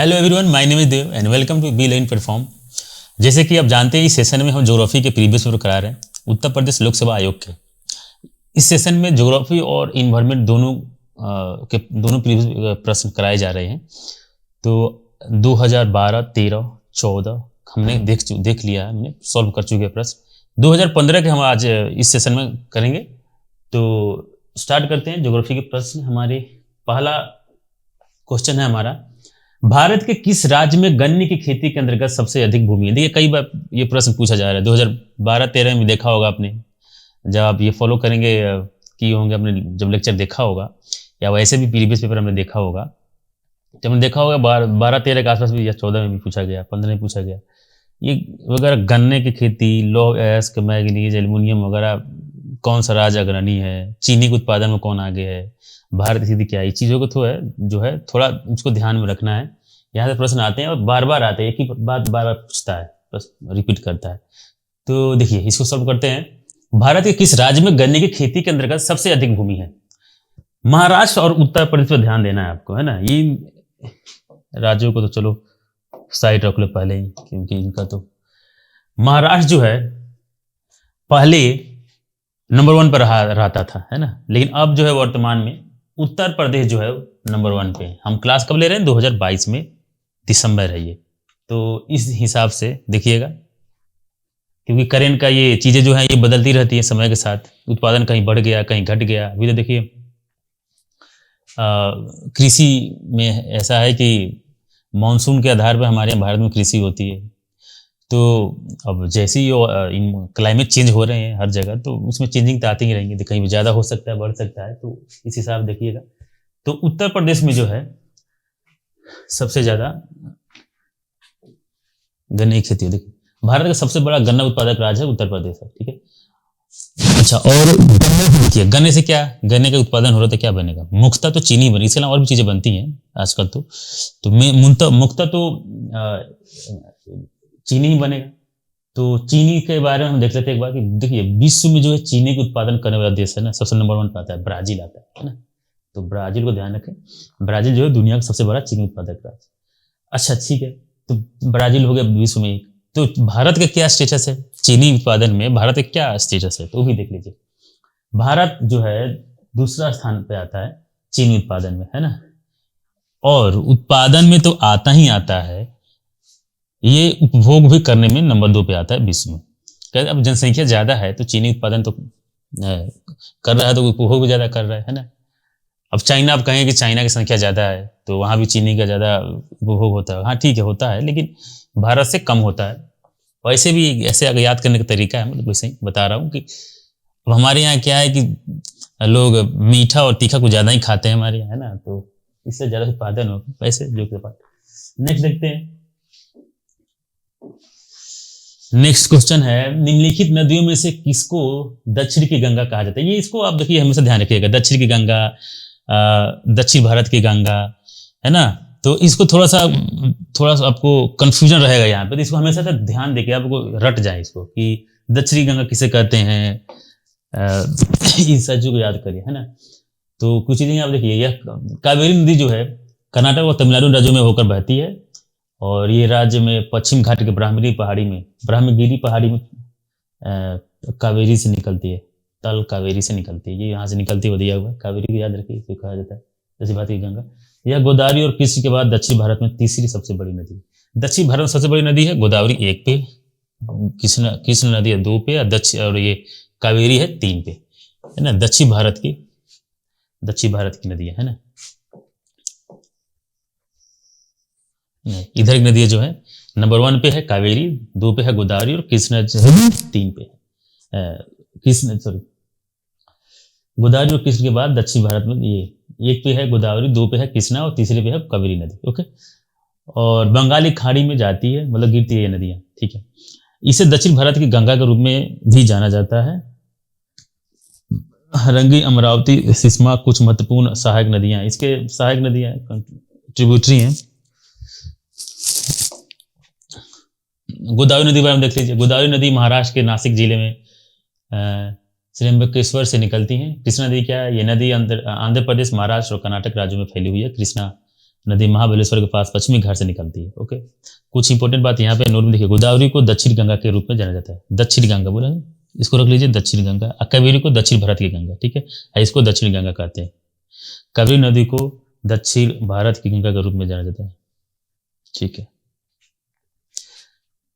Hello everyone, my name is Dev and welcome to be learn perform. जैसे कि आप जानते हैं, इस सेशन में हम ज्योग्राफी के प्रीवियस पेपर करा रहे हैं उत्तर प्रदेश लोक सेवा आयोग के। इस सेशन में ज्योग्राफी और इन्वायरमेंट दोनों प्रीवियस प्रश्न कराए जा रहे हैं। तो 2012, 13, 14 हमने देख लिया है, हमने सॉल्व कर चुके हैं प्रश्न। 2015 के हम आज इस सेशन में करेंगे। तो स्टार्ट करते हैं ज्योग्राफी के प्रश्न। हमारे पहला क्वेश्चन है हमारा, भारत के किस राज्य में गन्ने की खेती के अंतर्गत सबसे अधिक भूमि है। देखिए, कई बार ये प्रश्न पूछा जा रहा है। 2012-13 में देखा होगा आपने, जब आप ये फॉलो करेंगे किए होंगे, आपने जब लेक्चर देखा होगा या वैसे भी प्रीवियस पेपर हमने देखा होगा, जब हमने देखा होगा 12-13 के आसपास भी, या 14 में भी पूछा गया, 15 में पूछा गया, ये वगैरह गन्ने की खेती, लौह अयस्क, मैग्नीज, एल्युमिनियम वगैरह कौन सा राज्य अग्रणी है, चीनी के उत्पादन में कौन आगे है, भारत की स्थिति क्या है, चीज़ों को थोड़ा उसको ध्यान में रखना है। यहाँ से प्रश्न आते हैं और बार बार आते हैं, एक ही बात बार बार पूछता है, बस रिपीट करता है। तो देखिए, इसको सॉल्व करते हैं। भारत के किस राज्य में गन्ने की खेती के अंतर्गत सबसे अधिक भूमि है। महाराष्ट्र और उत्तर प्रदेश पर ध्यान देना है आपको, है ना। ये राज्यों को तो चलो साइड रख लो पहले ही, क्योंकि इनका तो महाराष्ट्र जो है पहले नंबर 1 पर रहता था, है ना, लेकिन अब जो है वर्तमान में उत्तर प्रदेश जो है नंबर 1 पे है। हम क्लास कब ले रहे हैं? 2022 में दिसंबर है ये। तो इस हिसाब से देखिएगा, क्योंकि करेंट का ये चीज़ें जो है ये बदलती रहती है समय के साथ। उत्पादन कहीं बढ़ गया, कहीं घट गया। अभी तो देखिए कृषि में ऐसा है कि मानसून के आधार पर हमारे यहाँ भारत में कृषि होती है। तो अब जैसे ही क्लाइमेट चेंज हो रहे हैं हर जगह, तो उसमें चेंजिंग तो आती ही रहेंगी। तो कहीं ज़्यादा हो सकता है, बढ़ सकता है, तो इस हिसाब से देखिएगा। तो उत्तर प्रदेश में जो है सबसे ज़्यादा गन्ने की खेती है। देखिए, भारत का सबसे बड़ा गन्ना उत्पादक राज्य है उत्तर प्रदेश है, ठीक है। अच्छा, और गन्ने से देखिए, गन्ने से क्या, गन्ने का उत्पादन हो रहा था, क्या बनेगा? मुख्यतः तो चीनी बनी, इसके अलावा और भी चीज़ें बनती हैं आजकल। तो मुख्यतः तो चीनी ही बनेगा। तो चीनी के बारे में हम देख लेते हैं एक बार कि देखिए, विश्व में जो है चीनी के उत्पादन करने वाला देश है ना, सबसे नंबर 1 पे आता है, ब्राजील आता है ना। तो ब्राजील को ध्यान रखें, ब्राजील जो है दुनिया का सबसे बड़ा चीनी उत्पादक राज्य। अच्छा, ठीक है, तो ब्राजील हो गया विश्व में एक। तो भारत का क्या स्टेटस है चीनी उत्पादन में? भारत का क्या स्टेटस है, तो भी देख लीजिए। भारत जो है दूसरा स्थान पे आता है चीनी उत्पादन में, है ना। और उत्पादन में तो आता ही आता है, ये उपभोग भी करने में नंबर 2 पे आता है विश्व में। कहते अब जनसंख्या ज्यादा है तो चीनी उत्पादन तो कर रहा है, तो उपभोग भी ज्यादा कर रहा है ना। अब चाइना, आप कहें कि चाइना की संख्या ज्यादा है तो वहां भी चीनी का ज्यादा उपभोग होता है। हाँ ठीक है, होता है, लेकिन भारत से कम होता है। वैसे भी ऐसे अगर याद करने का तरीका है, मतलब वैसे ही बता रहा हूँ कि अब हमारे यहाँ क्या है कि लोग मीठा और तीखा कुछ ज्यादा ही खाते हैं हमारे यहाँ, है ना, तो इससे ज्यादा उत्पादन हो वैसे जो के पास। नेक्स्ट देखते हैं। नेक्स्ट क्वेश्चन है, निम्नलिखित नदियों में से किसको दक्षिण की गंगा कहा जाता है? ये इसको आप देखिए, हमेशा ध्यान रखिएगा। दक्षिण की गंगा, दक्षिण भारत की गंगा, है ना। तो इसको थोड़ा सा आपको कंफ्यूजन रहेगा यहाँ पे, तो इसको हमेशा से ध्यान देके आपको रट जाए इसको कि दक्षिणी गंगा किसे कहते हैं। इस चीजों को याद करिए, है ना। तो कुछ चीजें आप देखिए, यह कावेरी नदी जो है कर्नाटक और तमिलनाडु राज्यों में होकर बहती है, और ये राज्य में पश्चिम घाट के ब्राह्मगिरी पहाड़ी में कावेरी से निकलती है, तल कावेरी से निकलती है। ये यहाँ से निकलती हुई दिया हुआ कावेरी को याद रखिए, इसे कहा जाता है दक्षिण भारत की गंगा। यह गोदावरी और कृष्ण के बाद दक्षिण भारत में तीसरी सबसे बड़ी नदी है। दक्षिण भारत में सबसे बड़ी नदी है गोदावरी 1 पे, कृष्ण नदी है 2 पे, और ये कावेरी है 3 पे, है ना। दक्षिण भारत की नदी है ना। इधर की नदी जो है नंबर 1 पे है कावेरी, 2 पे है गोदावरी, और कृष्णा 3 पे है। गोदावरी और कृष्ण के बाद दक्षिण भारत में ये 1 पे है गोदावरी, 2 पे है कृष्णा, और तीसरे पे है कावेरी नदी। ओके, और बंगाली खाड़ी में जाती है, मतलब गिरती है ये नदियां, ठीक है। इसे दक्षिण भारत की गंगा के रूप में भी जाना जाता है। हरंगी, अमरावती, सिस्मा कुछ महत्वपूर्ण सहायक नदियां, इसके सहायक नदियां ट्रिब्यूटरी हैं। गोदावरी नदी बारे में देख लीजिए। गोदावरी नदी महाराष्ट्र के नासिक जिले में त्र्यंबकेश्वर से निकलती है। कृष्णा नदी क्या है? ये नदी आंध्र प्रदेश, महाराष्ट्र और कर्नाटक राज्यों में फैली हुई है। कृष्णा नदी महाबलेश्वर के पास पश्चिमी घाट से निकलती है। ओके, कुछ इंपॉर्टेंट बात यहाँ पे नोट में देखिए। गोदावरी को दक्षिण गंगा के रूप में जाना जाता है, दक्षिण गंगा बोला है, इसको रख लीजिए दक्षिण गंगा। कावेरी को दक्षिण भारत की गंगा, ठीक है, इसको दक्षिण गंगा कहते हैं। कावेरी नदी को दक्षिण भारत की गंगा के रूप में जाना जाता है, ठीक है।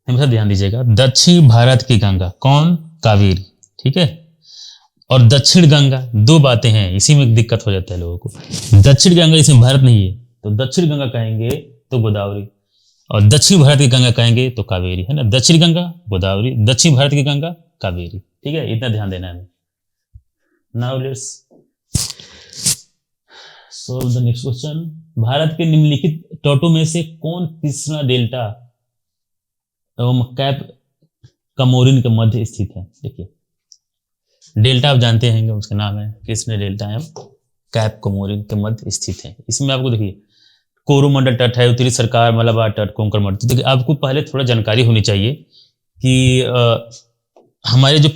हमेशा ध्यान दीजिएगा, दक्षिण भारत की गंगा कौन? कावेरी, ठीक है। और दक्षिण गंगा, दो बातें हैं, इसी में दिक्कत हो जाता है लोगों को। दक्षिण गंगा इसमें भारत नहीं है, तो दक्षिण गंगा कहेंगे तो गोदावरी, और दक्षिण भारत की गंगा कहेंगे तो कावेरी, है ना। दक्षिण गंगा गोदावरी, दक्षिण भारत की गंगा कावेरी, ठीक है, इतना ध्यान देना है। Now let's solve the next question. Bharat के निम्नलिखित तटों में से कौन कृष्णा डेल्टा एवं कैप कमोरिन के मध्य स्थित है? देखिए, डेल्टा आप जानते हैं, उसका नाम है कृष्णा डेल्टा एवं कैप कमोरिन के मध्य स्थित है। इसमें आपको देखिए कोरोमंडल तट है, उत्तरी सरकार, मलाबार तट, कोंकण मध्य। तो देखिए, आपको पहले थोड़ा जानकारी होनी चाहिए कि हमारे जो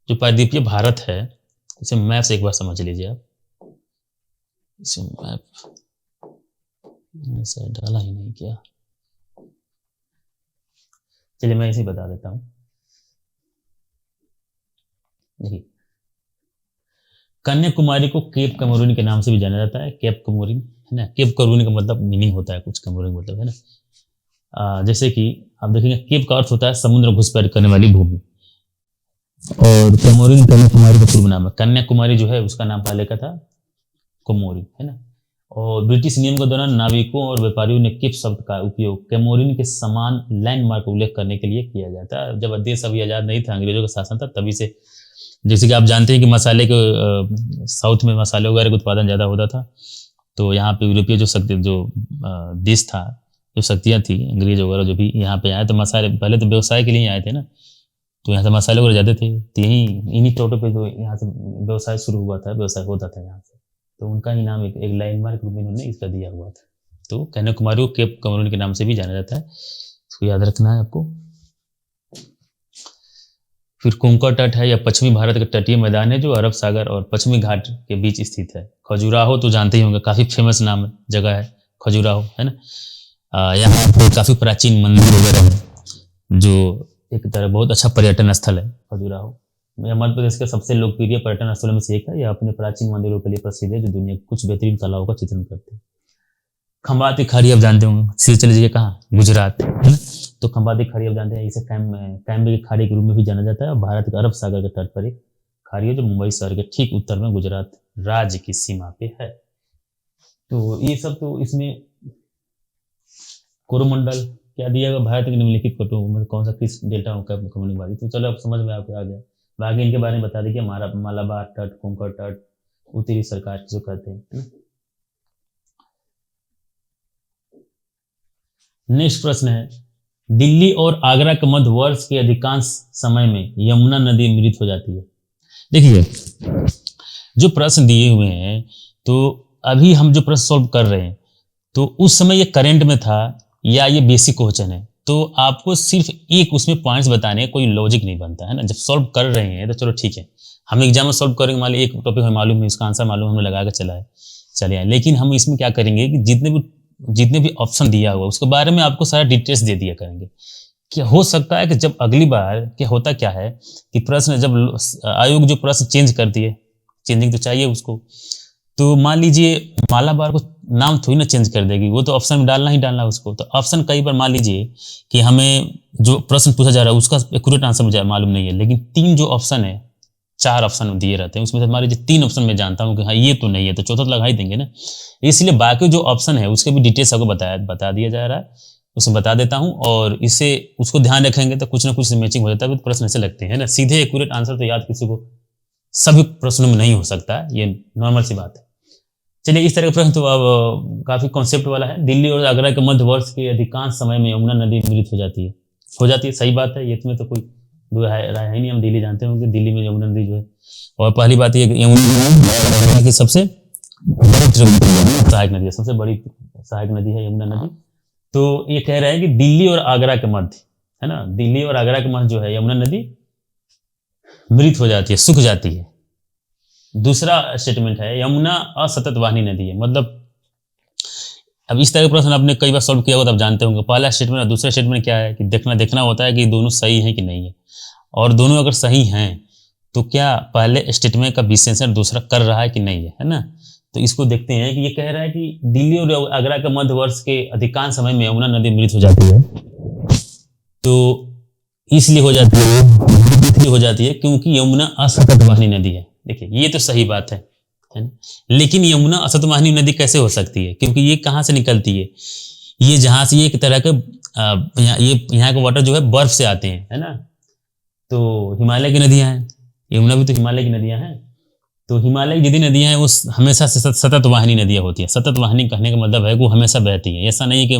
प्रायद्वीपीय भारत है, इसे मैप से एक बार समझ लीजिए आप। इसे मैप ऐसे डाला ही नहीं क्या, चलिए मैं इसे बता देता हूं। देखिए, कन्याकुमारी को केप कमोरिन के नाम से भी जाना जाता है, केप कमोरिन, है ना। केप कमोरिन का मतलब मीनिंग होता है कुछ, कमोरिन मतलब, है ना। जैसे कि आप देखेंगे केप का अर्थ होता है समुद्र घुसपैठ करने वाली भूमि, और कमोरिन कन्याकुमारी का पूर्व नाम है। कन्याकुमारी जो है उसका नाम पहले का था कमोरिन, है ना। और ब्रिटिश नियम के दौरान नाविकों और व्यापारियों ने केप शब्द का उपयोग कैमोरिन के समान लैंडमार्क उल्लेख करने के लिए किया जाता है। जब देश अभी आजाद नहीं था, अंग्रेजों का शासन था, तभी से, जैसे कि आप जानते हैं कि मसाले के साउथ में मसाले वगैरह का उत्पादन ज़्यादा होता था, तो यहाँ पे यूरोपीय जो देश था, जो शक्तियाँ थी, अंग्रेज वगैरह जो भी यहाँ पे आए, तो मसाले पहले तो व्यवसाय के लिए आए थे ना, तो यहाँ से मसाले वगैरह जाते थे, तो इन्हीं तोटों पे जो यहाँ से व्यवसाय शुरू हुआ था, व्यवसाय होता था यहाँ से, तो उनका ही नाम एक लैंडमार्क रूप में उन्होंने इसका दिया हुआ था। तो कन्याकुमारी को केप कमोरिन के नाम से भी जाना जाता है, इसको याद रखना है आपको। फिर कोंकण तट है, या पश्चिमी भारत का तटीय मैदान है जो अरब सागर और पश्चिमी घाट के बीच स्थित है। खजुराहो तो जानते ही होंगे, काफी फेमस नाम है, जगह है खजुराहो, है ना। यहाँ पे काफी प्राचीन मंदिर वगैरह है, जो एक तरह बहुत अच्छा पर्यटन स्थल है खजुराहो। यह मध्य प्रदेश के सबसे लोकप्रिय पर्यटन स्थलों में से एक है। यह अपने प्राचीन मंदिरों के लिए प्रसिद्ध है, जो दुनिया की कुछ बेहतरीन कलाओं का चित्रण करते हैं। खंबाती खाड़ी आप जानते होंगे, सीधे चले जाइए कहाँ, गुजरात, है ना। तो खंबाती खाड़ी आप जानते हैं, इसे कैम्बे की खाड़ी के रूप में भी जाना जाता है, और भारत के अरब सागर के तट पर एक खाड़ी है जो मुंबई शहर के ठीक उत्तर में गुजरात राज्य की सीमा पे है। तो ये सब, तो इसमें कोरोमंडल क्या दिया गया, भारत के निम्नलिखित तटों में कौन सा किस डेल्टा कम्युनिटी, तो चलो अब समझ में आपको आ गया। बाकी इनके बारे में बता दें कि मालाबार तट, कोंकण तट, उत्तरी सरकार जो कहते हैं। नेक्स्ट प्रश्न है, दिल्ली और आगरा के मध्य वर्ष के अधिकांश समय में यमुना नदी मृत हो जाती है। देखिए, जो प्रश्न दिए हुए हैं, तो अभी हम जो प्रश्न सॉल्व कर रहे हैं, तो उस समय ये करंट में था या ये बेसिक क्वेश्चन है, तो आपको सिर्फ एक उसमें पॉइंट्स बताने, कोई लॉजिक नहीं बनता है ना। जब सॉल्व कर रहे हैं तो चलो ठीक है, हम एग्जाम में सॉल्व करेंगे, मान लो एक टॉपिक हमें मालूम है, उसका आंसर मालूम, हमने लगा के चले आए, लेकिन हम इसमें क्या करेंगे कि जितने भी ऑप्शन दिया हुआ उसके बारे में आपको सारा डिटेल्स दे दिया करेंगे। क्या हो सकता है कि जब अगली बार क्या होता क्या है कि प्रश्न, जब आयोग जो प्रश्न चेंज करती है, चेंजिंग तो चाहिए उसको, तो मान लीजिए मालाबार को नाम थोड़ी ना चेंज कर देगी, वो तो ऑप्शन में डालना ही डालना उसको। तो ऑप्शन कई बार मान लीजिए कि हमें जो प्रश्न पूछा जा रहा है उसका एक्यूरेट आंसर मुझे मालूम नहीं है, लेकिन 3 जो ऑप्शन है, 4 ऑप्शन दिए रहते हैं, उसमें से मान लीजिए 3 ऑप्शन में जानता हूँ कि हाँ ये तो नहीं है, तो चौथा तो लगा ही देंगे ना। इसलिए बाकी जो ऑप्शन है उसके भी डिटेल्स आपको बता दिया जा रहा है, उसे बता देता हूँ, और इससे उसको ध्यान रखेंगे तो कुछ ना कुछ मैचिंग हो जाता है, तो प्रश्न ऐसे लगते हैं ना। सीधे एक्यूरेट आंसर तो याद किसी को सभी प्रश्नों में नहीं हो सकता है, ये नॉर्मल सी बात है। चलिए, इस तरह का प्रश्न तो अब काफी कॉन्सेप्ट वाला है। दिल्ली और आगरा के मध्य वर्ष के अधिकांश समय में यमुना नदी मृत हो जाती है, सही बात है, ये इसमें तो कोई दो राय है नहीं। हम दिल्ली जानते होंगे, दिल्ली में यमुना नदी जो है, और पहली बात ये यमुना की सबसे सहायक नदी है, सबसे बड़ी सहायक नदी है यमुना नदी। तो ये कह रहे हैं कि दिल्ली और आगरा के मध्य, है ना, दिल्ली और आगरा के मध्य जो है यमुना नदी मृत हो जाती है, सूख जाती है। दूसरा स्टेटमेंट है यमुना असतत वाहिनी नदी है। मतलब अब इस तरह का प्रश्न आपने कई बार सॉल्व किया होगा तो आप जानते होंगे। पहला स्टेटमेंट और दूसरा स्टेटमेंट क्या है कि देखना होता है कि दोनों सही हैं कि नहीं है, और दोनों अगर सही हैं तो क्या पहले स्टेटमेंट का विश्लेषण दूसरा कर रहा है कि नहीं है ना। तो इसको देखते हैं कि ये कह रहा है कि दिल्ली और आगरा के मध्य वर्ष के अधिकांश समय में यमुना नदी मृत हो जाती है। तो इसलिए हो जाती है, इसलिए हो जाती है क्योंकि यमुना असतत वाहिनी नदी है। देखिए ये तो सही बात है ना। लेकिन यमुना असतत वाहिनी नदी कैसे हो सकती है, क्योंकि ये कहाँ से निकलती है, ये जहाँ से ये एक तरह के यहाँ के वाटर जो है बर्फ से आते हैं, है ना। तो हिमालय की नदियाँ हैं, यमुना भी तो हिमालय की नदियाँ हैं। तो हिमालय की जितनी नदियाँ हैं वो हमेशा से सतत वाहिनी नदियाँ होती हैं। सतत वाहिनी कहने का मतलब है कि वो हमेशा बहती हैं। ऐसा नहीं है कि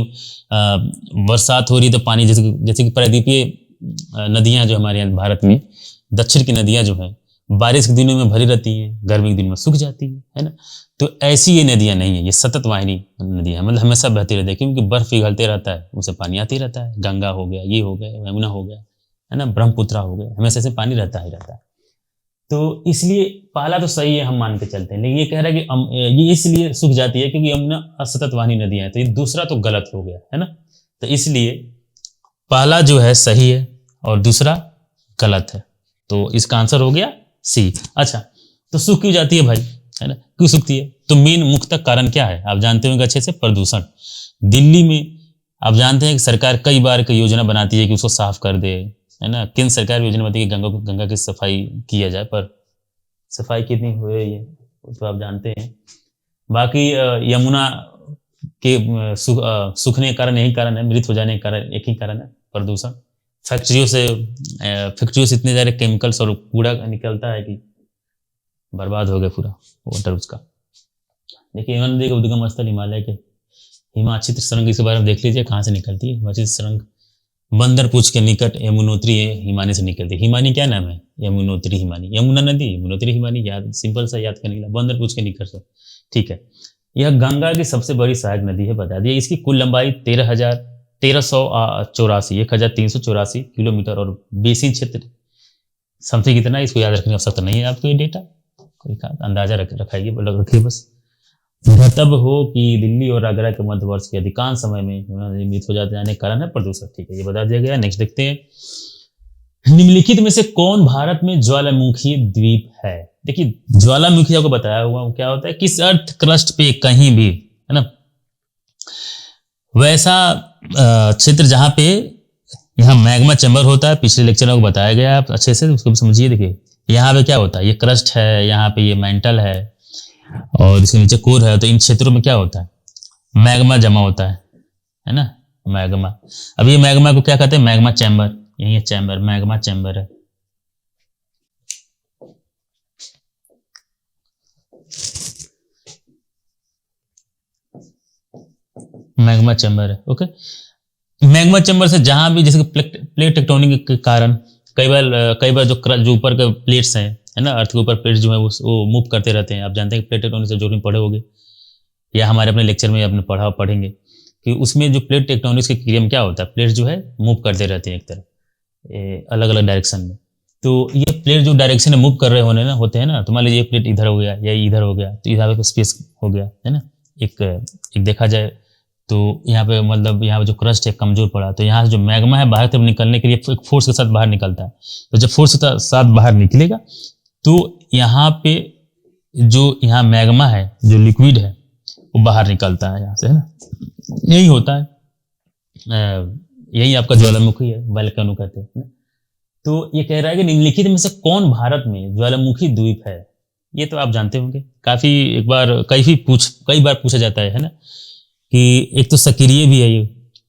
बरसात हो रही तो पानी, जैसे कि प्रायद्वीपीय नदियाँ जो हमारे यहाँ भारत में दक्षिण की नदियाँ जो हैं बारिश के दिनों में भरी रहती हैं, गर्मी के दिनों में सूख जाती है ना। तो ऐसी ये नदियाँ नहीं है, ये सतत वाहिनी नदियाँ मतलब हमेशा बहती रहती है, क्योंकि बर्फ पिघलते रहता है, उससे पानी आती रहता है। गंगा हो गया, ये हो गया, यमुना हो गया, है ना, ब्रह्मपुत्रा हो गया, हमेशा से पानी रहता ही रहता है। तो इसलिए पहला तो सही है, हम मान के चलते हैं। लेकिन ये कह रहा है कि ये इसलिए सूख जाती है क्योंकि यमुना असतत वाहिनी नदियाँ है। तो ये दूसरा तो गलत हो गया, है ना। तो इसलिए पहला जो है सही है और दूसरा गलत है। तो इसका आंसर हो गया सी। अच्छा, तो सूख क्यों जाती है भाई, है ना, क्यों सूखती है? तो मेन मुख्य कारण क्या है आप जानते होंगे अच्छे से, प्रदूषण। दिल्ली में आप जानते हैं कि सरकार कई बार की योजना बनाती है कि उसको साफ कर दे, है ना। केंद्र सरकार योजना बनाती है कि गंगा की सफाई किया जाए, पर सफाई कितनी हो रही है वो तो आप जानते हैं। बाकी यमुना के सूखने का कारण यही कारण है, मृत हो जाने का कारण एक ही कारण है, प्रदूषण। फैक्ट्रियों से इतने सारे केमिकल्स और कूड़ा निकलता है कि बर्बाद हो गया पूरा वाटर उसका। देखिए यमुना नदी का उद्गम स्थल हिमालय के हिमाच्छिद्र सुरंग, इसके बारे में देख लीजिए कहाँ से निकलती है। हिमाच्छिद्र सुरंग बंदरपुछ के निकट यमुनोत्री हिमानी से निकलती है। हिमानी क्या नाम है? यमुनोत्री हिमानी। यमुना नदी यमुनोत्री हिमानी, याद सिंपल सा याद करने के लिए, बंदरपुछ के निकट से, ठीक है। यह गंगा की सबसे बड़ी सहायक नदी है, बता दिया। इसकी कुल लंबाई 13,384 किलोमीटर और बेसिन क्षेत्र समथिंग कितना, इसको याद रखने की आवश्यकता नहीं है आपको। ये डेटा कोई अंदाजा रखाइए, रखिए बस। यह तब हो कि दिल्ली और आगरा के मध्य वर्ष के अधिकांश समय में मृत हो जाने के कारण है प्रदूषण, ठीक है, ये बता दिया गया। नेक्स्ट देखते हैं, निम्नलिखित में से कौन भारत में ज्वालामुखी द्वीप है? देखिए ज्वालामुखी आपको बताया हुआ क्या होता है, किस अर्थ क्रस्ट पे कहीं भी, है ना, वैसा क्षेत्र जहां पे यहाँ मैग्मा चैम्बर होता है। पिछले लेक्चर में आपको बताया गया, आप अच्छे से उसको समझिए। देखिए यहाँ पे क्या होता है, ये क्रस्ट है, यहाँ पे ये मेंटल है और इसके नीचे कोर है। तो इन क्षेत्रों में क्या होता है, मैग्मा जमा होता है ना, मैग्मा। अब ये मैग्मा को क्या कहते हैं, मैग्मा चैम्बर, यही है चैम्बर, मैग्मा चैम्बर है। मैग्मा चैम्बर है, ओके। मैग्मा चैम्बर से जहां भी जैसे प्लेट टेक्टोनिक के कारण कई बार जो ऊपर के प्लेट्स हैं, है ना, अर्थ के ऊपर प्लेट्स जो है वो मूव करते रहते हैं। आप जानते हैं प्लेट टेक्टोनिक से जो भी पढ़े होंगे या हमारे अपने लेक्चर में आपने पढ़ेंगे कि उसमें जो प्लेट टेक्टोनिक्स के क्रिया में क्या होता है, प्लेट्स जो है मूव करते रहते हैं एक तरह अलग अलग डायरेक्शन में। तो ये प्लेट जो डायरेक्शन में मूव कर रहे होते हैं ना, तो मान लीजिए एक प्लेट इधर हो गया या इधर हो गया, तो इधर स्पेस हो गया, है ना। एक देखा जाए तो यहाँ पे मतलब यहाँ पे जो क्रस्ट है कमजोर पड़ा, तो यहाँ से जो मैग्मा है बाहर तरफ निकलने के लिए एक फोर्स के साथ बाहर निकलता है। तो जब फोर्स के साथ बाहर निकलेगा तो यहाँ पे जो यहाँ मैग्मा है जो लिक्विड है वो बाहर निकलता है यहाँ से, है ना। यही होता है, यही आपका ज्वालामुखी है, वोल्केनो कहते हैं। तो ये कह रहा है कि निम्नलिखित में से कौन भारत में ज्वालामुखी द्वीप है? ये तो आप जानते होंगे, काफी कई बार पूछा जाता है ना, कि एक तो सक्रिय भी है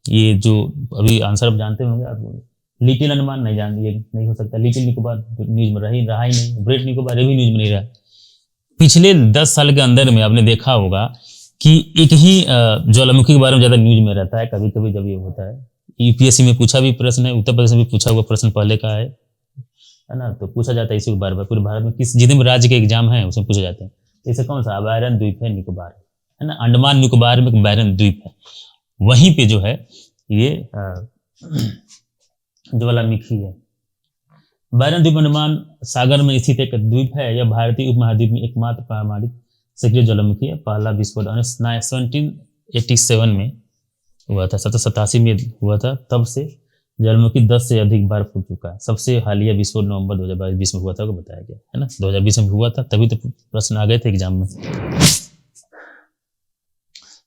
ये जो अभी आंसर आप जानते होंगे आप। लिटिल अंडमान नहीं हो सकता, लिटिल निकोबार न्यूज में रहा ही नहीं, ग्रेट निकोबार भी न्यूज में नहीं रहा। पिछले 10 साल के अंदर में आपने देखा होगा कि एक ही ज्वालामुखी के बारे में ज्यादा न्यूज में रहता है। कभी कभी जब ये होता है, यूपीएससी में पूछा भी प्रश्न है, उत्तर प्रदेश में भी पूछा हुआ प्रश्न पहले का है ना। तो पूछा जाता है इसी को बार बार, पूरे भारत में जितने भी राज्य के एग्जाम है उसमें पूछे जाते हैं। जैसे कौन सा बैरन द्वीप है, निकोबार है ना, अंडमान निकोबार में एक बैरन द्वीप है, वहीं पे जो है ये ज्वालामुखी है। बैरन द्वीप अंडमान सागर में स्थित एक द्वीप है। यह भारतीय उपमहाद्वीप में एकमात्र पारमाणविक सक्रिय ज्वालामुखी है। पहला विस्फोट 1787 में हुआ था, 1787 में हुआ था। तब से ज्वालामुखी 10 से अधिक बार फूट चुका है। सबसे हालिया विस्फोट नवंबर 2022 में हुआ था, को बताया गया है ना। 2020 में हुआ था, तभी तो प्रश्न आ गए थे एग्जाम में।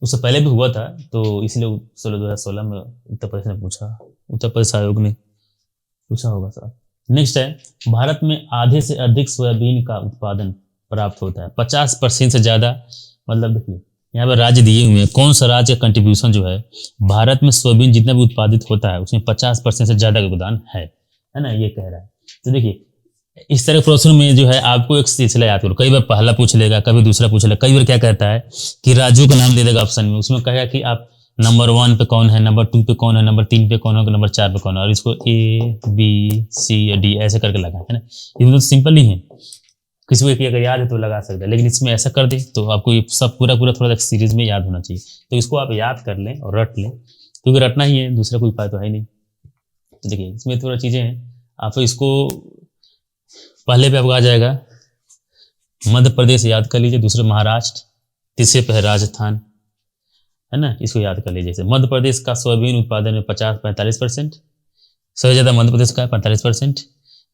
उससे पहले भी हुआ था, तो इसलिए 2016 में उत्तर प्रदेश ने पूछा, उत्तर प्रदेश आयोग ने पूछा होगा सर। नेक्स्ट है, भारत में आधे से अधिक सोयाबीन का उत्पादन प्राप्त होता है, 50% से ज्यादा। मतलब देखिए यहाँ पर राज्य दिए हुए हैं, कौन सा राज्य का कंट्रीब्यूशन जो है भारत में सोयाबीन जितना भी उत्पादित होता है उसमें 50% से ज्यादा योगदान है ना, ये कह रहा है। तो देखिए इस तरह प्रश्न में जो है आपको एक सिलसिला याद करो, कई बार पहला पूछ लेगा, कभी दूसरा पूछ लेगा, कई बार क्या कहता है कि राज्यों का नाम दे देगा ऑप्शन में, उसमें कहेगा कि आप नंबर 1 पे कौन है, नंबर 2 पे कौन है, नंबर 3 पे कौन है, नंबर 4 पे कौन है, और इसको A B C D ऐसे करके लगा है ना। ये तो सिंपल ही है, किसी को एक अगर याद है तो लगा सकता है, लेकिन इसमें ऐसा कर दे तो आपको ये सब पूरा थोड़ा सीरीज में याद होना चाहिए। तो इसको आप याद कर लें और रट लें, क्योंकि रटना ही है, दूसरा कोई उपाय तो है नहीं। तो देखिए इसमें थोड़ा चीजें हैं, आप इसको पहले पे आपको आ जाएगा मध्य प्रदेश याद कर लीजिए, दूसरे महाराष्ट्र, तीसरे पे है राजस्थान, है ना, इसको याद कर लीजिए। जैसे मध्य प्रदेश का सोयाबीन उत्पादन में 50-45%, सबसे ज्यादा मध्य प्रदेश का 45%,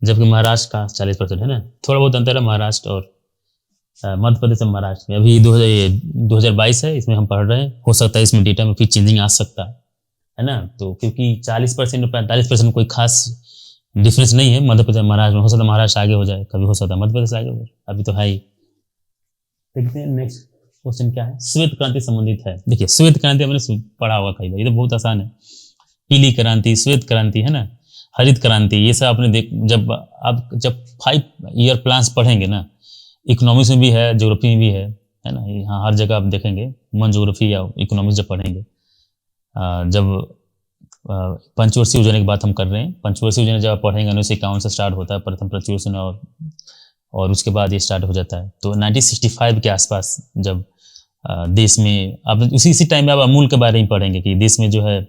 जबकि महाराष्ट्र का 40% है ना। थोड़ा बहुत अंतर है महाराष्ट्र और मध्य प्रदेश और महाराष्ट्र में। अभी 2022 है, इसमें हम पढ़ रहे हैं, हो सकता है इसमें डेटा में फिर चेंजिंग आ सकता है ना। तो क्योंकि 40% और 45% कोई खास डिफरेंस नहीं है मध्य प्रदेश महाराष्ट्र में, हो सकता है महाराष्ट्र आगे हो जाए, कभी हो सकता है मध्य प्रदेश आगे हो जाए, अभी तो है ही। देखते हैं नेक्स्ट क्वेश्चन क्या है, श्वेत क्रांति संबंधित है। देखिए श्वेत क्रांति हमने पढ़ा होगा कई बार, ये तो बहुत आसान है। पीली क्रांति, श्वेत क्रांति, है ना, हरित क्रांति, ये सब आपने जब 5 ईयर प्लान्स पढ़ेंगे ना, इकोनॉमिक्स में भी है, ज्योग्राफी में भी है ना, यहाँ हर जगह आप देखेंगे मन ज्योग्राफी या इकोनॉमिक्स जब पढ़ेंगे। जब पंचवर्षीय योजना की बात हम कर रहे हैं, पंचवर्षीय योजना जब आप पढ़ेंगे 1951 से स्टार्ट होता है प्रथम पंचवर्षीय योजना, और उसके बाद ये स्टार्ट हो जाता है। तो 1965 के आसपास जब देश में, आप इसी टाइम में आप अमूल के बारे में पढ़ेंगे कि देश में जो है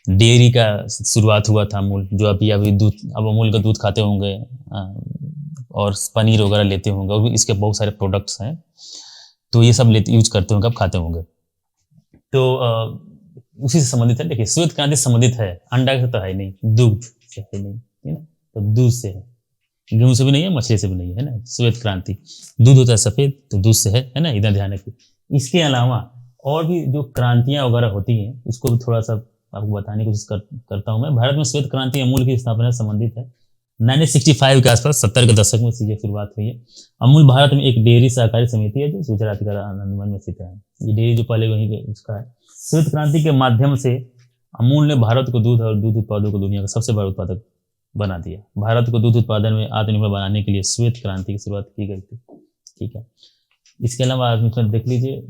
डेयरी का शुरुआत हुआ था। अमूल जो अभी दूध, अब अमूल का दूध खाते होंगे और पनीर वगैरह लेते होंगे, और इसके बहुत सारे प्रोडक्ट्स हैं, तो ये सब यूज करते होंगे, अब खाते होंगे। तो उसी से संबंधित है। देखिए श्वेत क्रांति संबंधित है, अंडा से तो है नहीं, दूध से है नहीं, है ना, तो दूध से है, गेहूं से भी नहीं है, मछली से भी नहीं है ना। श्वेत क्रांति दूध होता है सफेद, तो दूध से है ना, इधर ध्यान रखिए। इसके अलावा और भी जो क्रांतियां वगैरह होती हैं उसको भी थोड़ा सा आपको बताने की कोशिश करता हूं मैं। भारत में श्वेत क्रांति अमूल की स्थापना से संबंधित है। 1965 के आसपास, 70 के दशक में इसकी शुरुआत हुई है। अमूल भारत में एक डेयरी सहकारी समिति है जो गुजरात का आनंदवन में स्थित है। ये डेयरी जो पहले वहीं पे उसका है। श्वेत क्रांति के माध्यम से अमूल ने भारत को दूध और दूध उत्पादों को दुनिया का सबसे बड़ा उत्पादक बना दिया। भारत को दूध उत्पादन में आत्मनिर्भर बनाने के लिए श्वेत क्रांति की शुरुआत की गई थी। ठीक है, इसके अलावा आप देख लीजिए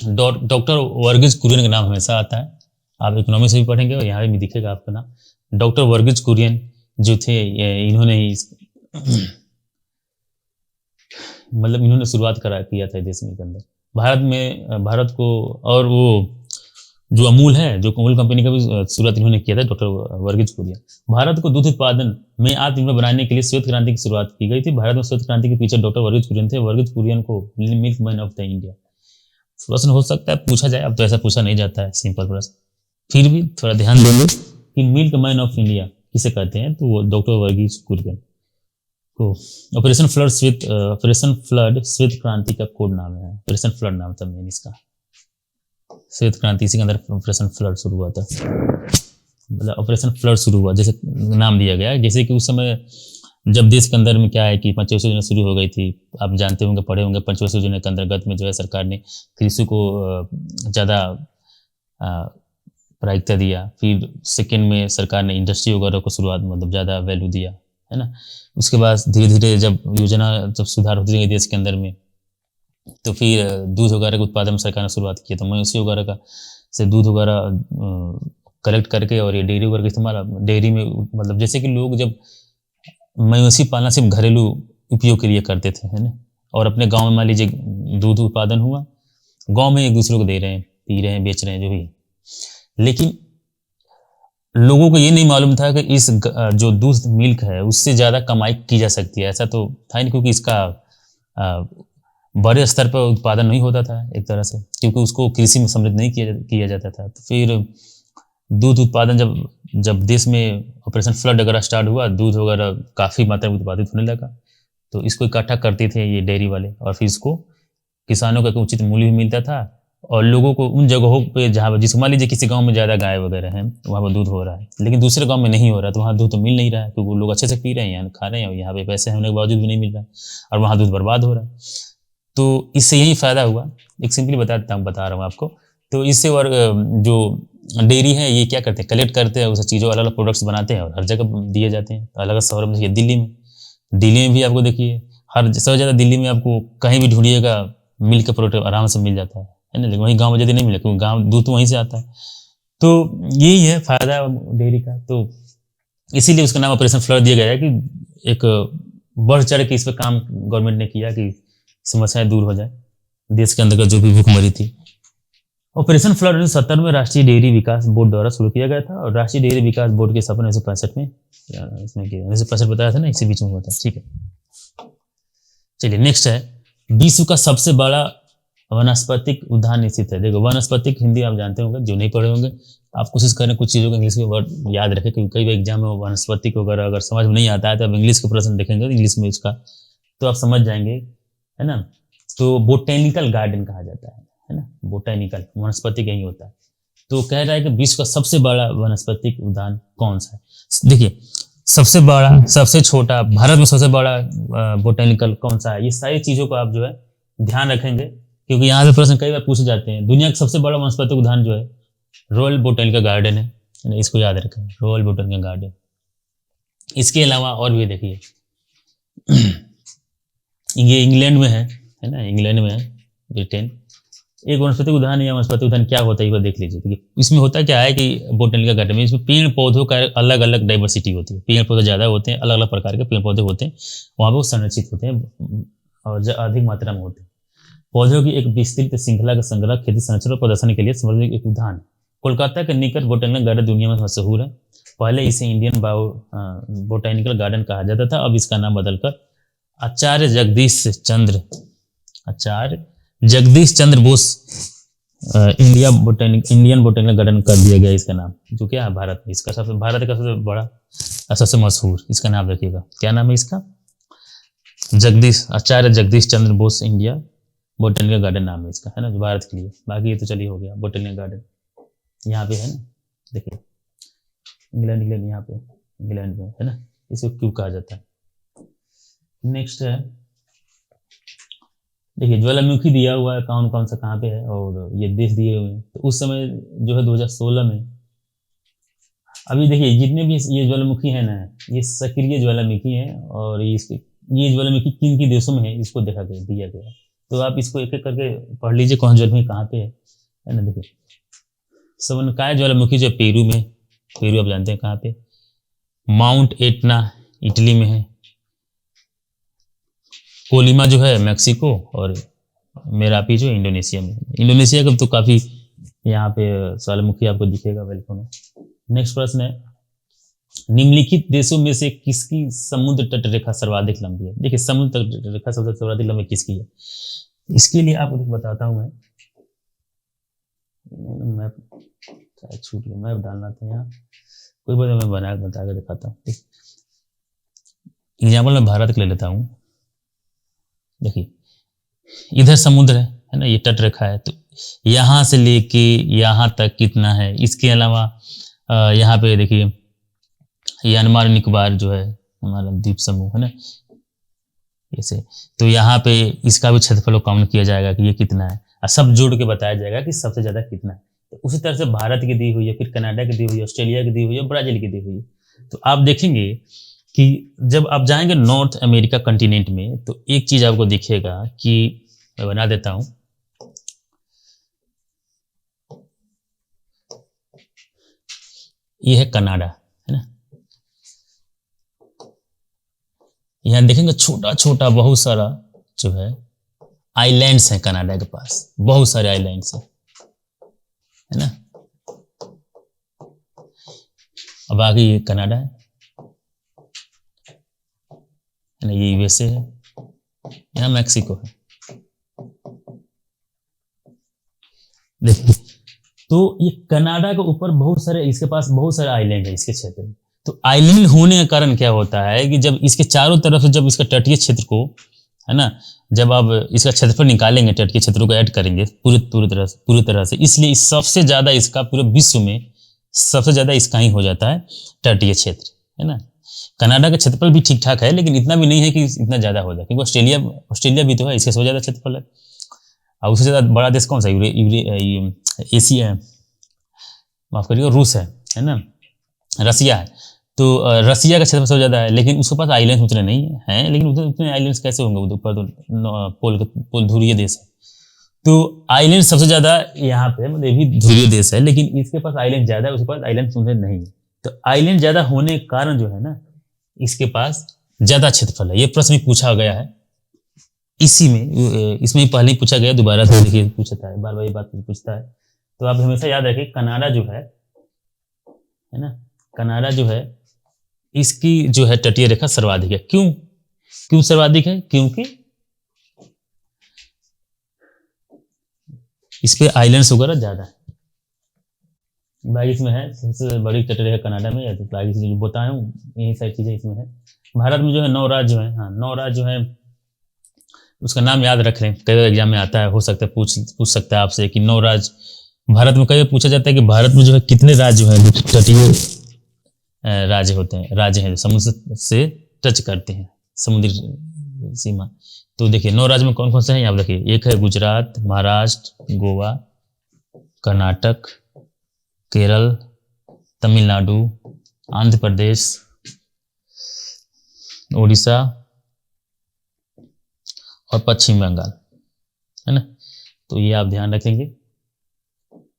डॉक्टर वर्गीज कुरियन का नाम हमेशा आता है, आप इकोनॉमिक्स भी पढ़ेंगे और यहाँ भी दिखेगा आपका नाम। डॉक्टर वर्गीज कुरियन जो थे, इन्होंने ही मतलब इन्होंने शुरुआत किया था देश में के अंदर भारत को, और वो जो अमूल है, जो अमूल कंपनी का भी शुरुआत इन्होंने किया था, डॉक्टर वर्गीज कुरियन। भारत को दूध उत्पादन में आत्मनिर्भर बनाने के लिए श्वेत क्रांति की शुरुआत की गई थी। भारत में श्वेत क्रांति के पीछे डॉक्टर वर्गीज कुरियन थे। वर्गीज कुरियन को milk man of the India प्रश्न हो सकता है पूछा जाए, अब तो ऐसा पूछा नहीं जाता है, सिंपल प्रश्न, फिर भी थोड़ा ध्यान देंगे कि मिल्क मैन ऑफ इंडिया किसे कहते हैं, तो वो डॉक्टर वर्गीज कुरियन को। ऑपरेशन फ्लड श्वेत क्रांति का कोड नाम है, ऑपरेशन फ्लड नाम था मेन इसका। श्वेत क्रांति इसी के अंदर ऑपरेशन फ्लड शुरू हुआ था, मतलब ऑपरेशन फ्लड शुरू हुआ जैसे नाम दिया गया। जैसे कि उस समय जब देश के अंदर में क्या है कि पंचवर्षीय योजना शुरू हो गई थी, आप जानते होंगे, पढ़े होंगे, पंचवर्षीय योजना के अंतर्गत में जो है सरकार ने कृषि को ज़्यादा प्राथमिकता दिया। फिर सेकेंड में सरकार ने इंडस्ट्री वगैरह को शुरुआत मतलब ज़्यादा वैल्यू दिया, है ना। उसके बाद धीरे धीरे जब योजना जब सुधार होती गई देश के अंदर में, तो फिर दूध वगैरह के उत्पादन में सरकार ने शुरुआत की, तो मवेशी वगैरह का से दूध वगैरह कलेक्ट करके, और ये डेयरी वगैरह का इस्तेमाल डेयरी में, मतलब जैसे कि लोग जब मवेशी पालना सिर्फ घरेलू उपयोग के लिए करते थे, है ना, और अपने गांव में मान लीजिए दूध उत्पादन हुआ, गांव में एक दूसरे को दे रहे हैं, पी रहे हैं, बेच रहे हैं, जो भी। लेकिन लोगों को ये नहीं मालूम था कि इस जो दूध मिल्क है उससे ज़्यादा कमाई की जा सकती है। ऐसा तो था ही नहीं, क्योंकि इसका अ, बड़े स्तर पर उत्पादन नहीं होता था एक तरह से, क्योंकि उसको कृषि में समृद्ध नहीं किया जाता था। तो फिर दूध उत्पादन जब जब देश में ऑपरेशन फ्लड वगैरह स्टार्ट हुआ, दूध वगैरह काफ़ी मात्रा में उत्पादित होने लगा, तो इसको इकट्ठा करते थे ये डेयरी वाले, और फिर इसको किसानों को एक उचित मूल्य भी मिलता था, और लोगों को उन जगहों पे जहाँ पर, जिस मान लीजिए किसी गांव में ज़्यादा गाय वगैरह हैं, वहाँ पर दूध हो रहा है, लेकिन दूसरे गांव में नहीं हो रहा, तो वहाँ दूध तो मिल नहीं रहा है, क्योंकि वो लोग अच्छे से पी रहे हैं, खा रहे हैं, और यहाँ पे पैसे होने के बावजूद भी नहीं मिल रहा है, और वहाँ दूध बर्बाद हो रहा है। तो इससे यही फ़ायदा हुआ। एक सिंपली बता रहा हूँ आपको। तो इससे, और जो डेयरी है ये क्या करते हैं, कलेक्ट करते हैं उस चीज़ों, अलग अलग प्रोडक्ट्स बनाते हैं और हर जगह दिए जाते हैं। अलग अलग शहरों में, देखिए दिल्ली में भी आपको देखिए, हर सबसे ज़्यादा दिल्ली में आपको कहीं भी ढूंढिएगा मिल्क का प्रोडक्ट आराम से मिल जाता है ना, लेकिन वहीं गाँव में जल्दी नहीं मिले, क्योंकि गाँव दूध तो वहीं से आता है। तो यही है फ़ायदा डेयरी का। तो इसीलिए उसका नाम ऑपरेशन फ्लड दिया गया है, कि एक बढ़ चढ़ के इस पर काम गवर्नमेंट ने किया कि समस्याएं दूर हो जाए, देश के अंदर का जो भी भूखमरी थी। ऑपरेशन फ्लड 1970 में राष्ट्रीय डेयरी विकास बोर्ड द्वारा शुरू किया गया था, और राष्ट्रीय डेयरी विकास बोर्ड की स्थापना 1965 में, इसमें 1965 बताया था ना, इसी बीच में हुआ था। ठीक है, चलिए नेक्स्ट है, विश्व का सबसे बड़ा वनस्पतिक उद्यान स्थित है। देखो, वनस्पतिक हिंदी आप जानते होंगे, जो नहीं पढ़े होंगे आप कोशिश करें कुछ चीज़ों को इंग्लिश में वर्ड याद रखें, क्योंकि कई बार एग्जाम में वनस्पतिक वगैरह अगर समझ में नहीं आता है तो आप इंग्लिश के प्रश्न देखेंगे इंग्लिश में उसका, तो आप समझ जाएंगे, है ना। तो बोटेनिकल गार्डन कहा जाता है ना, बोटेनिकल वनस्पतिक यही होता है। तो कह रहा है कि विश्व का सबसे बड़ा वनस्पतिक उद्यान कौन सा है। देखिए, सबसे बड़ा, सबसे छोटा, भारत में सबसे बड़ा बोटेनिकल कौन सा है, ये सारी चीज़ों को आप जो है ध्यान रखेंगे, क्योंकि यहाँ से प्रश्न कई बार पूछे जाते हैं। दुनिया का सबसे बड़ा वनस्पतिक उद्यान जो है रॉयल बोटेनिकल गार्डन है ना, इसको याद रखें, रॉयल बोटेनिकल गार्डन। इसके अलावा और भी देखिए, ये इंग्लैंड में है ना, इंग्लैंड में है, ब्रिटेन। एक वनस्पतिक उद्यान या वनस्पतिक उद्यान क्या होता है ये देख लीजिए। देखिए, इसमें होता क्या है कि बोटेनिकल गार्डन में इसमें पेड़ पौधों का अलग अलग डाइवर्सिटी होती है, पेड़ पौधे ज़्यादा होते हैं, अलग अलग प्रकार के पेड़ पौधे होते हैं, वहाँ पर वो संरक्षित होते हैं और अधिक मात्रा में होते हैं। पौधों की एक विस्तृत श्रृंखला का संग्रह खेती संरक्षण और प्रदर्शन के लिए समर्पित एक उद्यान। कोलकाता के निकट बोटेनिकल गार्डन दुनिया में मशहूर है। पहले इसे इंडियन बोटेनिकल गार्डन कहा जाता था, अब इसका नाम बदलकर आचार्य Jagdish Chandra Bose Indian botanical garden कर दिया गया इसका नाम, जो क्या है भारत में, इसका सबसे, भारत का सबसे बड़ा, सबसे मशहूर, इसका नाम रखिएगा। क्या नाम है इसका? आचार्य Jagdish Chandra Bose India botanical garden नाम है इसका, है ना, जो भारत के लिए। बाकी ये तो चलिए हो गया बोटेनिकल गार्डन, यहाँ पे है ना, देखिए इंग्लैंड यहाँ पे, इंग्लैंड में है ना, इसको क्यों कहा जाता है। नेक्स्ट है, देखिए ज्वालामुखी दिया हुआ है कौन कौन सा कहाँ पे है, और ये देश दिए हुए हैं। तो उस समय जो है 2016 में, अभी देखिए जितने भी ये ज्वालामुखी है ना, ये सक्रिय ज्वालामुखी है, और ये ज्वालामुखी किन किन देशों में है इसको दिया गया। तो आप इसको एक एक करके पढ़ लीजिए, कौन ज्वालामुखी कहाँ पे है ना। देखिए, सवनकाय ज्वालामुखी जो पेरू में, पेरू आप जानते हैं कहाँ पे, माउंट एटना इटली में है, कोलिमा जो है मैक्सिको, और मेरापी जो है इंडोनेशिया में। इंडोनेशिया का तो काफ़ी यहाँ पे ज्वालामुखी आपको दिखेगा, वेलकम। नेक्स्ट प्रश्न है, निम्नलिखित देशों में से किसकी समुद्र तट रेखा सर्वाधिक लंबी है। देखिए, समुद्र तट रेखा सबसे सर्वाधिक लंबी किसकी है, इसके लिए आपको बताता हूँ मैं छूट गया, मैप डालना था यहाँ, कोई बात नहीं, मैं बता कर दिखाता हूँ। एग्जाम्पल मैं भारत के ले लेता हूँ। देखिए, इधर समुद्र है ना, ये तट रेखा है, तो यहाँ से लेके यहाँ तक कितना है। इसके अलावा यहाँ पे देखिए, ये अंडमान निकोबार जो है हमारा द्वीप समूह है ना, ऐसे, तो यहाँ पे इसका भी क्षेत्रफल काउंट किया जाएगा कि ये कितना है, और सब जोड़ के बताया जाएगा कि सबसे ज़्यादा कितना है। तो उसी तरह से भारत की दी हुई है, फिर कनाडा की दी हुई है, ऑस्ट्रेलिया की दी हुई है, ब्राज़ील की दी हुई है। तो आप देखेंगे कि जब आप जाएंगे नॉर्थ अमेरिका कंटिनेंट में, तो एक चीज़ आपको दिखेगा कि मैं बना देता हूँ, ये है कनाडा, है ना। यहाँ देखेंगे छोटा छोटा बहुत सारा जो है आइलैंड्स हैं कनाडा के पास, बहुत सारे आइलैंड्स हैं, है ना। अब आगे ये कनाडा है ना, ये यूएसए है, यहाँ मैक्सिको है। देखिए तो ये कनाडा के ऊपर बहुत सारे, इसके पास बहुत सारे आइलैंड है इसके क्षेत्र में। तो आइलैंड होने का कारण क्या होता है कि जब इसके चारों तरफ से, जब इसका तटीय क्षेत्र को, है ना, जब आप इसका क्षेत्रफल निकालेंगे, तटीय क्षेत्रों को ऐड करेंगे पूरी तरह से, इसलिए सबसे ज्यादा इसका पूरे विश्व में सबसे ज्यादा इसका ही हो जाता है तटीय क्षेत्र, है ना। कनाडा का क्षेत्रफल भी ठीक ठाक है, लेकिन इतना भी नहीं है कि इतना ज्यादा हो जाए, क्योंकि ऑस्ट्रेलिया भी तो है, इसका सबसे ज्यादा क्षेत्रफल है। और उससे ज्यादा बड़ा देश कौन सा, एशिया, माफ करिए, रूस है ना, रसिया है। तो रसिया का क्षेत्रफल सबसे ज्यादा है, लेकिन उसके पास आइलैंड्स उतने नहीं हैं, लेकिन उतने आइलैंड्स कैसे होंगे, ऊपर तो पोल ध्रुवीय देश है। तो आइलैंड सबसे ज्यादा यहाँ पे, मतलब ये भी ध्रुवीय देश है, लेकिन इसके पास आइलैंड ज्यादा है, उसके पास आइलैंड उतने नहीं है। तो आइलैंड ज्यादा होने के कारण जो है ना, इसके पास ज्यादा क्षेत्रफल है। ये प्रश्न पूछा गया है इसी में, इसमें पहले ही पूछा गया, दोबारा से देखिए पूछता है, बार बार ये बात पूछता है। तो आप हमेशा याद रखिए, कनाडा जो है ना, कनाडा जो है, इसकी जो है तटीय रेखा सर्वाधिक है। क्यों सर्वाधिक है? क्योंकि इस पे आइलैंड्स वगैरह ज्यादा है। बाकी इसमें है सबसे बड़ी तटीय रेखा कनाडा में है, तो बाकी जो बताया हूँ यही सारी चीजें इसमें है। भारत में जो है 9 राज्य है, हाँ 9 राज्य जो है, उसका नाम याद रख लें, कई बार एग्जाम में आता है, हो सकता है पूछ सकता है आपसे कि 9 राज्य भारत में। कई बार पूछा जाता है कि भारत में जो है कितने राज्य हैं, तटीय राज्य होते हैं, राज्य हैं जो समुद्र से टच करते हैं, समुद्री सीमा। तो देखिए 9 राज्य में कौन कौन से हैं, यहाँ देखिए, एक है गुजरात, महाराष्ट्र, गोवा, कर्नाटक, केरल, तमिलनाडु, आंध्र प्रदेश, उड़ीसा और पश्चिम बंगाल, है ना। तो ये आप ध्यान रखेंगे।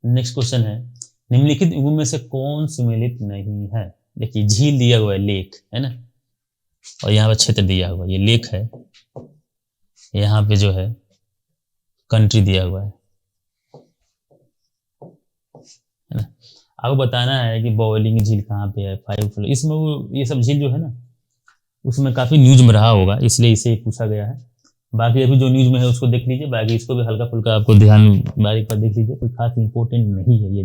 नेक्स्ट क्वेश्चन है, निम्नलिखित युगों में से कौन सुमेलित नहीं है? देखिए झील दिया हुआ है, लेक है ना, और यहाँ पे क्षेत्र दिया हुआ है, ये लेक है, यहाँ पे जो है कंट्री दिया हुआ है ना। आपको बताना है कि बॉयलिंग झील कहाँ पे है, 5 फ्लो, इसमें वो ये सब झील जो है ना, उसमें काफी न्यूज में रहा होगा, इसलिए इसे पूछा गया है। बाकी अभी जो न्यूज में है उसको देख लीजिए, बाकी इसको भी हल्का फुल्का आपको ध्यान बारीक पर देख लीजिए, कोई खास इंपॉर्टेंट नहीं है ये,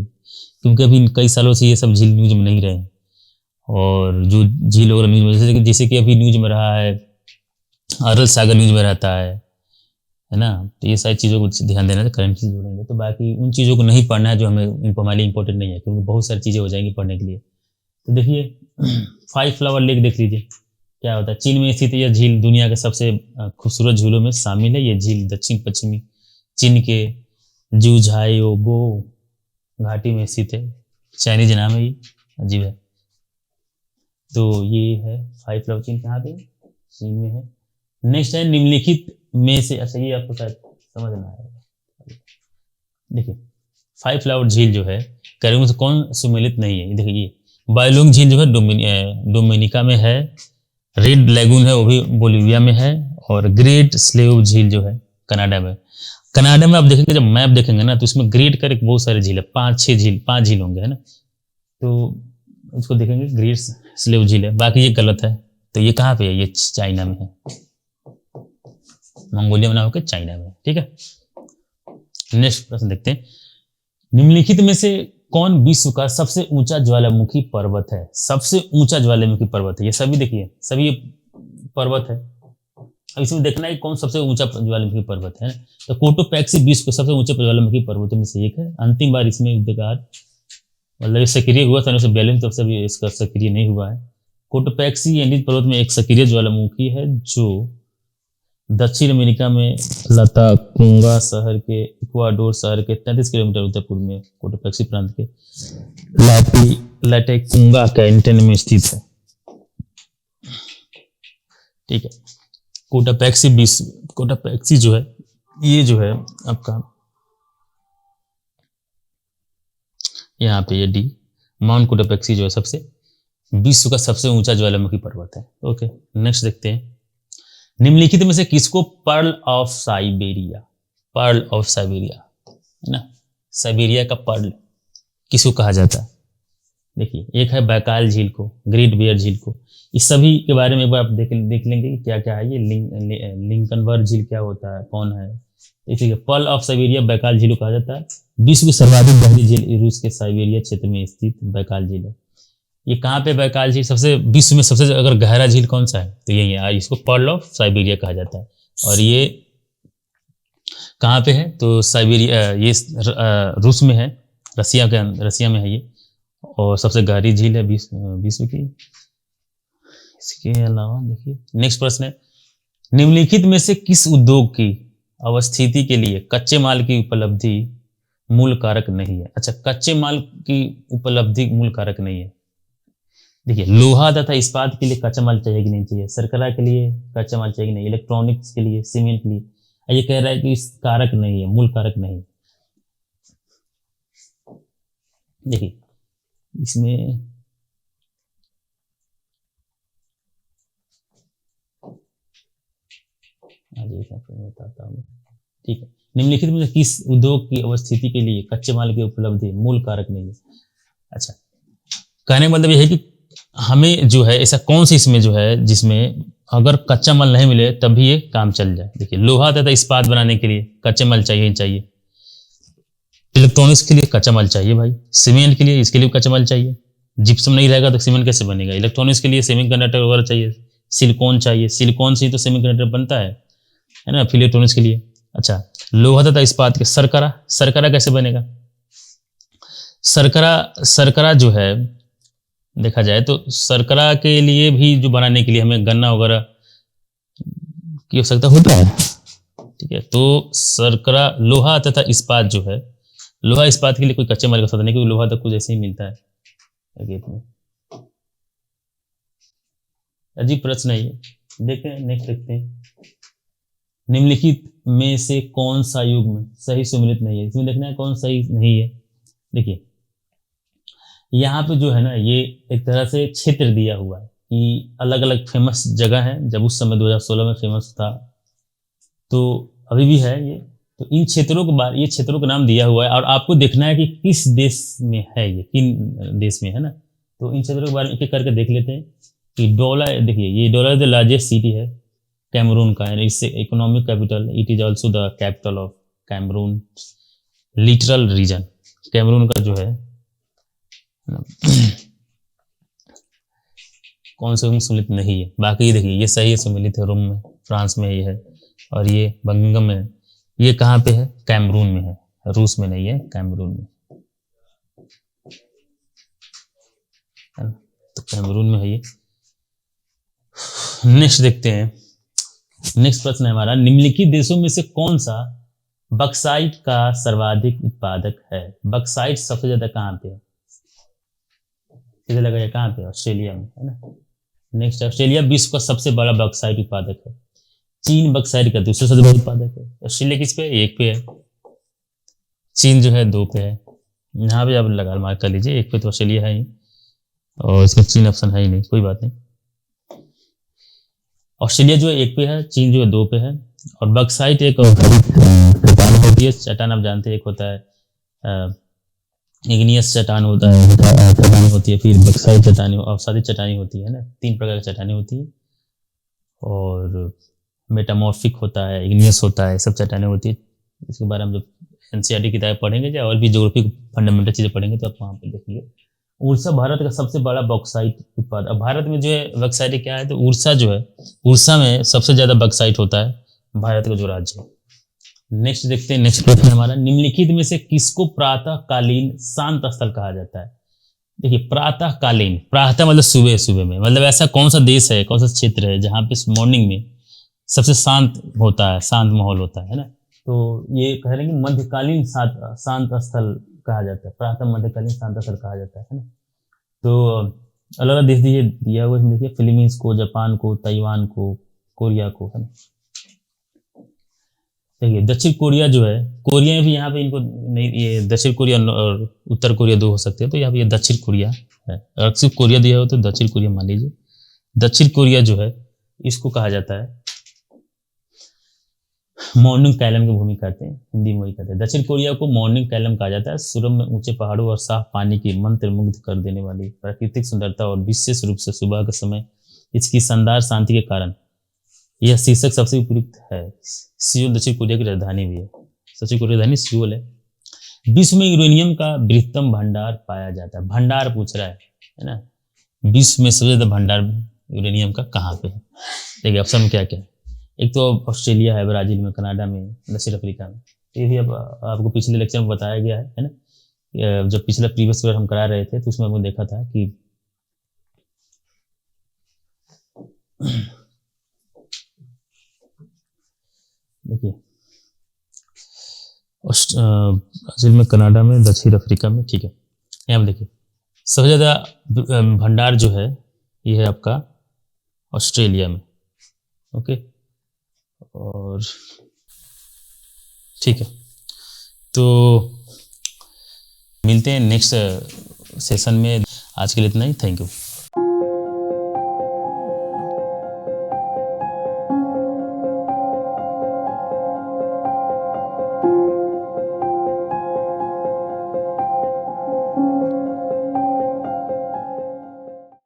क्योंकि अभी कई सालों से ये सब झील न्यूज में नहीं रहे। और जो झील वगैरह न्यूज में, जैसे कि अभी न्यूज में रहा है, अरल सागर न्यूज में रहता है ना। तो ये सारी चीज़ों को ध्यान देना है, करंट से जुड़ेंगे। तो बाकी उन चीज़ों को नहीं पढ़ना है जो हमें हमारे लिए इंपॉर्टेंट नहीं है, क्योंकि बहुत सारी चीज़ें हो जाएंगी पढ़ने के लिए। तो देखिए 5 फ्लावर लेक देख लीजिए क्या होता है। चीन में स्थित यह झील दुनिया के सबसे खूबसूरत झीलों में शामिल है। ये झील दक्षिण पश्चिमी चीन के जुझाओगो घाटी में स्थित है। चाइनीज नाम है, ये अजीब है। तो ये है 5 फ्लावर चीन, कहाँ पे? चीन में है। नेक्स्ट है निम्नलिखित में से, अच्छा ये आपको शायद समझ में आएगा। देखिए 5 फ्लावर झील जो है कैरिबियन से कौन सुमेलित नहीं है? देखिए ये बायलोंग झील जो है डोमिनिका में है, रेड लैगून है वो भी बोलिविया में है, और ग्रेट स्लेव झील जो है कनाडा में। कनाडा में आप देखेंगे, जब मैप देखेंगे ना, तो इसमें ग्रेट करके बहुत सारे झील है, 5 झील होंगे, है ना। तो उसको देखेंगे, ग्रेट स्लेव झील है, बाकी ये गलत है। तो ये कहाँ पे है? ये चाइना में है, मंगोलिया में ना होकर चाइना में, ठीक है। नेक्स्ट प्रश्न देखते हैं, निम्नलिखित में से कौन विश्व का सबसे ऊंचा ज्वालामुखी पर्वत है? सबसे ऊंचा ज्वालामुखी पर्वत है, ये सभी देखिए, सभी पर्वत है। अब इसमें देखना है कौन सबसे ऊंचा ज्वालामुखी पर्वत है। तो कोटोपैक्सी विश्व के सबसे ऊंचे ज्वालामुखी पर्वतों में से एक है। अंतिम बार इसमें युद्धकार मतलब सक्रिय हुआ था 1942, तब से भी इसका सक्रिय नहीं हुआ है। कोटोपैक्सी एंडीज पर्वत में एक सक्रिय ज्वालामुखी है जो दक्षिण अमेरिका में लाटाकुंगा शहर के, इक्वाडोर शहर के 33 किलोमीटर उत्तर पूर्व में कोटोपैक्सी प्रांत के लाटाकुंगा कैंटन में स्थित है, ठीक है। कोटोपैक्सी जो है, ये जो है आपका यहाँ पे ये डी, माउंट कोटोपैक्सी जो है सबसे विश्व का सबसे ऊंचा ज्वालामुखी पर्वत है। ओके, नेक्स्ट देखते हैं, निम्नलिखित में से किसको पर्ल ऑफ साइबेरिया है ना, साइबेरिया का पर्ल किसको कहा जाता है? देखिए एक है बैकाल झील को, ग्रेट बियर झील को, इस सभी के बारे में एक बार आप देख लेंगे कि क्या क्या है। ये लिंकनबर्ग झील क्या होता है, कौन है। देखिए पर्ल ऑफ साइबेरिया बैकाल झील को कहा जाता है। विश्व की सर्वाधिक गहरी झील रूस के साइबेरिया क्षेत्र में स्थित बैकाल झील है। ये कहाँ पे बैकाल झील, सबसे विश्व में सबसे अगर गहरा झील कौन सा है तो यही है, इसको पर्ल ऑफ साइबेरिया कहा जाता है। और ये कहाँ पे है तो साइबेरिया, ये रूस में है, रसिया में है ये, और सबसे गहरी झील है विश्व की। इसके अलावा देखिए नेक्स्ट प्रश्न है, निम्नलिखित में से किस उद्योग की अवस्थिति के लिए कच्चे माल की उपलब्धि मूल कारक नहीं है। अच्छा, कच्चे माल की उपलब्धि मूल कारक नहीं है। देखिए लोहा तथा इस्पात के लिए कच्चा माल चाहिए कि नहीं चाहिए, शर्करा के लिए कच्चा माल चाहिए कि नहीं, इलेक्ट्रॉनिक्स के लिए, सीमेंट के लिए, ये कह रहा है कि इस कारक नहीं है, मूल कारक नहीं। देखिए इसमें बताता हूँ, ठीक है। निम्नलिखित में किस उद्योग की अवस्थिति के लिए कच्चे माल की उपलब्धि मूल कारक नहीं है। अच्छा, कहने का मतलब यह है कि हमें जो है ऐसा कौन सी इसमें जो है जिसमें अगर कच्चा माल नहीं मिले तब भी ये काम चल जाए। देखिए लोहा तथा इस्पात बनाने के लिए कच्चे माल चाहिए ही चाहिए, इलेक्ट्रॉनिक्स के लिए कच्चा माल चाहिए भाई, सीमेंट के लिए इसके लिए कच्चा माल चाहिए, जिप्सम नहीं रहेगा तो सीमेंट कैसे बनेगा, इलेक्ट्रॉनिक्स के लिए सेमीकंडक्टर वगैरह चाहिए, सिलिकॉन चाहिए, सिलिकॉन से ही तो सेमीकंडक्टर बनता है ना, फिर इलेक्ट्रॉनिक्स के लिए। अच्छा, लोहा तथा इस्पात के सरकरा कैसे बनेगा। सरकरा जो है देखा जाए तो सरकरा के लिए भी जो बनाने के लिए हमें गन्ना वगैरह की आवश्यकता होता है, ठीक है। तो सरकरा, लोहा तथा इस्पात जो है, लोहा इस्पात के लिए कोई कच्चे माल का आवश्यकता नहीं, क्योंकि लोहा तक कुछ ऐसे ही मिलता है खेत में। अजीब प्रश्न है ये, देखें नेक्स्ट देखते हैं। निम्नलिखित में से कौन सा युग्म सही सम्मिलित नहीं है, इसमें देखना है कौन सही नहीं है। देखिए यहाँ पे जो है ना, ये एक तरह से क्षेत्र दिया हुआ है कि अलग अलग फेमस जगह है, जब उस समय 2016 में फेमस था, तो अभी भी है ये। तो इन क्षेत्रों के बारे, ये क्षेत्रों का नाम दिया हुआ है और आपको देखना है कि किस देश में है ये, किन देश में है ना। तो इन क्षेत्रों के बारे में एक एक करके देख लेते हैं कि डोला, देखिए ये डोला द लार्जेस्ट सिटी है कैमरून का है, इससे economic capital, it is also the capital of Cameroon littoral region. Cameroon का जो है कौन से में सम्मिलित नहीं है, बाकी देखिए ये सही है, सम्मिलित है, रोम में, फ्रांस में ये है, और ये बंगम में। ये कहाँ पे है, कैमरून में है, रूस में नहीं है, कैमरून में है ना, तो कैमरून में है ये। नेक्स्ट देखते हैं, नेक्स्ट प्रश्न है हमारा, निम्नलिखित देशों में से कौन सा बक्साइट का सर्वाधिक उत्पादक है। बक्साइट सबसे ज्यादा कहाँ पे है, सीधे लगा कहाँ पे, ऑस्ट्रेलिया में है ना। नेक्स्ट, ऑस्ट्रेलिया विश्व का सबसे बड़ा बक्साइट उत्पादक है। चीन बक्साइट का दूसरा सबसे बड़ा उत्पादक है। ऑस्ट्रेलिया किस पे, एक पे है, चीन जो है 2 पे है। यहाँ पे आप लगा मार्क कर लीजिए, एक पे तो ऑस्ट्रेलिया है ही और इसमें चीन ऑप्शन है ही नहीं, कोई बात नहीं। ऑस्ट्रेलिया जो है 1 पे है, चीन जो है 2 पे है। और बक्साइट एक चट्टान होती है, चट्टान आप जानते हैं, एक होता है इग्नियस चट्टान होता है, चट्टान होती है, फिर बक्साइट चट्टानी और सारी चट्टानी होती है ना, 3 प्रकार की चट्टानी होती है। और मेटामॉर्फिक होता है, इग्नियस होता है, सब चट्टानें होती है। इसके बारे में जब एनसीईआरटी किताब पढ़ेंगे या और भी ज्योग्राफी फंडामेंटल चीज़ें पढ़ेंगे तो आप वहाँ पे देखिए। उड़ीसा भारत का सबसे बड़ा बॉक्साइट उत्पादक। अब भारत में जो है बॉक्साइट क्या है, तो उड़ीसा जो है, उड़ीसा में सबसे ज्यादा बॉक्साइट होता है भारत का जो राज्य है। नेक्स्ट देखते हैं, नेक्स्ट प्रश्न हमारा, निम्नलिखित में से किसको प्रातःकालीन शांत स्थल कहा जाता है। देखिए प्रातःकालीन, प्रातः मतलब सुबह सुबह में, मतलब ऐसा कौन सा देश है, कौन सा क्षेत्र है जहाँ पे मॉर्निंग में सबसे शांत होता है, शांत माहौल होता है ना। तो ये कह रहे हैं कि मध्यकालीन शांत स्थल कहा जाता है, प्रातः मध्यकालीन शांत स्थल कहा जाता है ना। तो अलग अलग देश दिया हुआ है, देखिए फिलीपींस को, जापान को, ताइवान को, कोरिया को, है ना। देखिए दक्षिण कोरिया जो है, कोरिया भी यहाँ पे इनको नहीं, ये दक्षिण कोरिया और उत्तर कोरिया 2 हो सकते हैं, तो यहाँ पे ये दक्षिण कोरिया है। अगर सिर्फ कोरिया दिया हो तो दक्षिण कोरिया मान लीजिए। दक्षिण कोरिया जो है इसको कहा जाता है मॉर्निंग कैलम की भूमि कहते हैं, हिंदी में वही कहते हैं। दक्षिण कोरिया को मॉर्निंग कैलम कहा जाता है। सुरम में ऊंचे पहाड़ों और साफ पानी की मंत्रमुग्ध कर देने वाली प्राकृतिक सुंदरता और विशेष रूप से सुबह के समय इसकी शानदार शांति के कारण यह शीर्षक सबसे उपयुक्त है। सियोल दक्षिण कोरिया की राजधानी भी है। दक्षिण कोरिया की राजधानी सियोल है। विश्व में यूरेनियम का बृहत्तम भंडार पाया जाता है। भंडार पूछ रहा है ना। विश्व में सबसे ज्यादा भंडार यूरेनियम का कहाँ पे है? देखिए ऑप्शन में क्या क्या है। एक तो ऑस्ट्रेलिया है, ब्राजील में, कनाडा में, दक्षिण अफ्रीका में। ये भी अब आपको पिछले लेक्चर में बताया गया है ना। जब पिछला प्रीवियस ईयर हम करा रहे थे तो उसमें हमने देखा था कि देखिए ब्राजील में, कनाडा में, दक्षिण अफ्रीका में, ठीक है। यहाँ पे देखिए सबसे ज़्यादा भंडार जो है ये है आपका ऑस्ट्रेलिया में। ओके, और ठीक है, तो मिलते हैं नेक्स्ट सेशन में। आज के लिए इतना ही। Thank you.